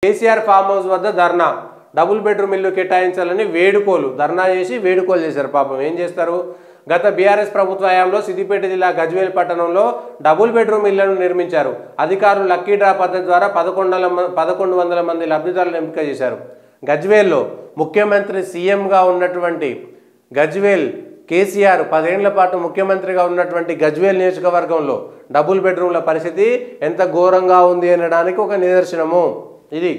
KCR farm house వద్ద ధర్నా double bedroom ఇల్లు కేటాయించాలని వేడుకోలు ధర్నా చేసి వేడుకోలు చేశారు. పాపం ఏం చేస్తారు? గత బీఆర్ఎస్ ప్రభుత్వ హయాంలో సిద్దిపేట జిల్లా గజ్వేల్ పట్టణంలో డబుల్ బెడ్రూమ్ ఇళ్లను నిర్మించారు. అధికారులు లక్కీ డ్రా పద్ధతి ద్వారా 1100 మంది లబ్ధిదారులను ఎంపిక చేశారు. గజ్వేల్లో ముఖ్యమంత్రి సీఎంగా ఉన్నటువంటి గజ్వేల్ కేసీఆర్ 10 ఏళ్ల పాటు ముఖ్యమంత్రిగా ఉన్నటువంటి గజ్వేల్ నియోజకవర్గంలో డబుల్ బెడ్రూమ్ల పరిస్థితి ఎంత ఘోరంగా ఉంది అనడానికి ఒక నిదర్శనము ఇది.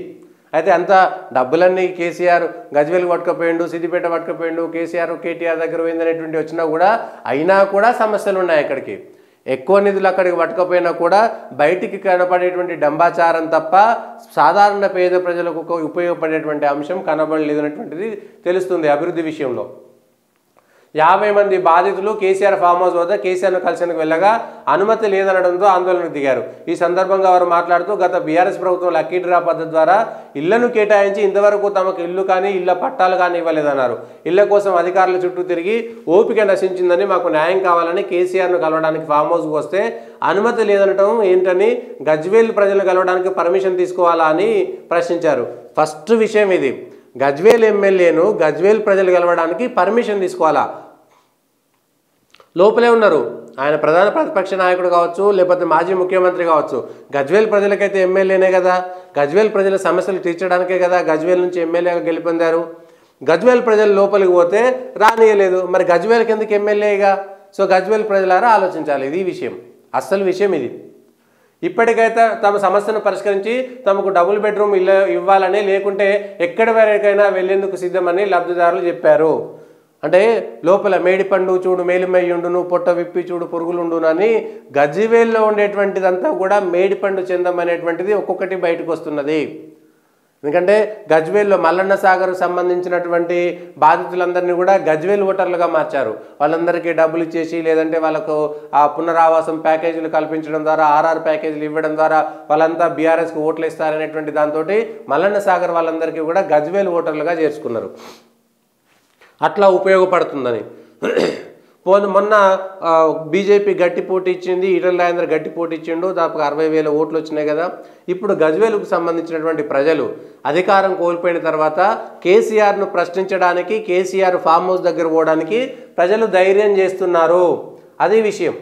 అయితే అంత డబ్బులన్నీ కేసీఆర్ గజ్వేల్ పట్టుకపోయిండు, సిద్దిపేట పట్టుకపోయిండు, కేసీఆర్ కేటీఆర్ దగ్గర పోయిందనేటువంటి వచ్చినా కూడా అయినా కూడా సమస్యలు ఉన్నాయి. అక్కడికి ఎక్కువ నిధులు అక్కడికి పట్టుకపోయినా కూడా బయటికి కనపడేటువంటి డంబాచారం తప్ప సాధారణ పేద ప్రజలకు ఉపయోగపడేటువంటి అంశం కనబడలేదు అనేటువంటిది తెలుస్తుంది. అభివృద్ధి విషయంలో 50 మంది బాధితులు కేసీఆర్ ఫామ్ హౌస్ వద్ద కేసీఆర్ను కలిసేందుకు వెళ్ళగా అనుమతి లేదనడంతో ఆందోళనకు దిగారు. ఈ సందర్భంగా వారు మాట్లాడుతూ గత బీఆర్ఎస్ ప్రభుత్వం లక్కీ డ్రా పద్ధతి ద్వారా ఇళ్లను కేటాయించి ఇంతవరకు తమకు ఇల్లు కానీ ఇళ్ల పట్టాలు కానీ ఇవ్వలేదన్నారు. ఇళ్ల కోసం అధికారుల చుట్టూ తిరిగి ఓపిక నశించిందని, మాకు న్యాయం కావాలని కేసీఆర్ను కలవడానికి ఫామ్ హౌస్కు వస్తే అనుమతి లేదనటం ఏంటని గజ్వేల్ ప్రజలను కలవడానికి పర్మిషన్ తీసుకోవాలా అని ప్రశ్నించారు. ఫస్ట్ విషయం ఇది. గజ్వేల్ ఎమ్మెల్యేను గజ్వేల్ ప్రజలు కలవడానికి పర్మిషన్ తీసుకోవాలా? లోపలే ఉన్నారు. ఆయన ప్రధాన ప్రతిపక్ష నాయకుడు కావచ్చు, లేకపోతే మాజీ ముఖ్యమంత్రి కావచ్చు. గజ్వేల్ ప్రజలకైతే ఎమ్మెల్యేనే కదా, గజ్వేల్ ప్రజల సమస్యలు తీర్చడానికే కదా గజ్వేల్ నుంచి ఎమ్మెల్యేగా గెలుపొందారు. గజ్వేల్ ప్రజలు లోపలికి పోతే రానియలేదు, మరి గజ్వేల్కి ఎందుకు ఎమ్మెల్యేగా? సో గజ్వేల్ ప్రజలారా ఆలోచించాలి. ఇది విషయం, అస్సలు విషయం ఇది. ఇప్పటికైతే తమ సమస్యను పరిష్కరించి తమకు డబుల్ బెడ్రూమ్ ఇల్లు ఇవ్వాలని, లేకుంటే ఎక్కడి వరకైనా వెళ్లేందుకు సిద్ధమని లబ్ధిదారులు చెప్పారు. అంటే లోపల మేడిపండు చూడు మేలిమయ్యుండును, పొట్ట విప్పి చూడు పురుగులుండునని గజ్వేల్లో ఉండేటువంటిదంతా కూడా మేడిపండు చెందం అనేటువంటిది ఒక్కొక్కటి బయటకు వస్తున్నది. ఎందుకంటే గజ్వేల్లో మల్లన్న సాగర్ సంబంధించినటువంటి బాధితులందరినీ కూడా గజ్వేల్ ఓటర్లుగా మార్చారు. వాళ్ళందరికీ డబ్బులు ఇచ్చేసి, లేదంటే వాళ్ళకు ఆ పునరావాసం ప్యాకేజీలు కల్పించడం ద్వారా, ఆర్ఆర్ ప్యాకేజీలు ఇవ్వడం ద్వారా వాళ్ళంతా బీఆర్ఎస్కి ఓట్లు ఇస్తారనేటువంటి దాంతో మల్లన్న సాగర్ వాళ్ళందరికీ కూడా గజ్వేల్ ఓటర్లుగా చేర్చుకున్నారు. అట్లా ఉపయోగపడుతుందని. మొన్న బీజేపీ గట్టి పోటీ ఇచ్చింది, ఈటల రాజేందర్ గట్టి పోటీ ఇచ్చిండు, దాదాపు 60,000 ఓట్లు వచ్చినాయి కదా. ఇప్పుడు గజ్వేలుకు సంబంధించినటువంటి ప్రజలు అధికారం కోల్పోయిన తర్వాత కేసీఆర్ను ప్రశ్నించడానికి, కేసీఆర్ ఫామ్ హౌస్ దగ్గర పోవడానికి ప్రజలు ధైర్యం చేస్తున్నారు. అది విషయం.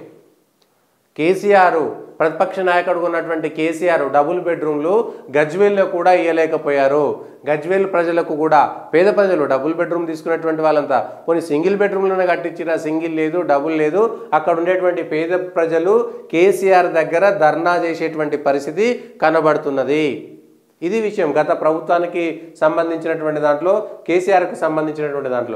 కేసీఆర్ ప్రతిపక్ష నాయకుడుగా ఉన్నటువంటి కేసీఆర్ డబుల్ బెడ్రూమ్లు గజ్వేల్లో కూడా ఇవ్వలేకపోయారు. గజ్వేల్ ప్రజలకు కూడా, పేద ప్రజలు డబుల్ బెడ్రూమ్ తీసుకున్నటువంటి వాళ్ళంతా కొన్ని సింగిల్ బెడ్రూమ్లోనే కట్టించిన, సింగిల్ లేదు, డబుల్ లేదు. అక్కడ ఉండేటువంటి పేద ప్రజలు కేసీఆర్ దగ్గర ధర్నా చేసేటువంటి పరిస్థితి కనబడుతున్నది. ఇది విషయం. గత ప్రభుత్వానికి సంబంధించినటువంటి దాంట్లో, కేసీఆర్కి సంబంధించినటువంటి దాంట్లో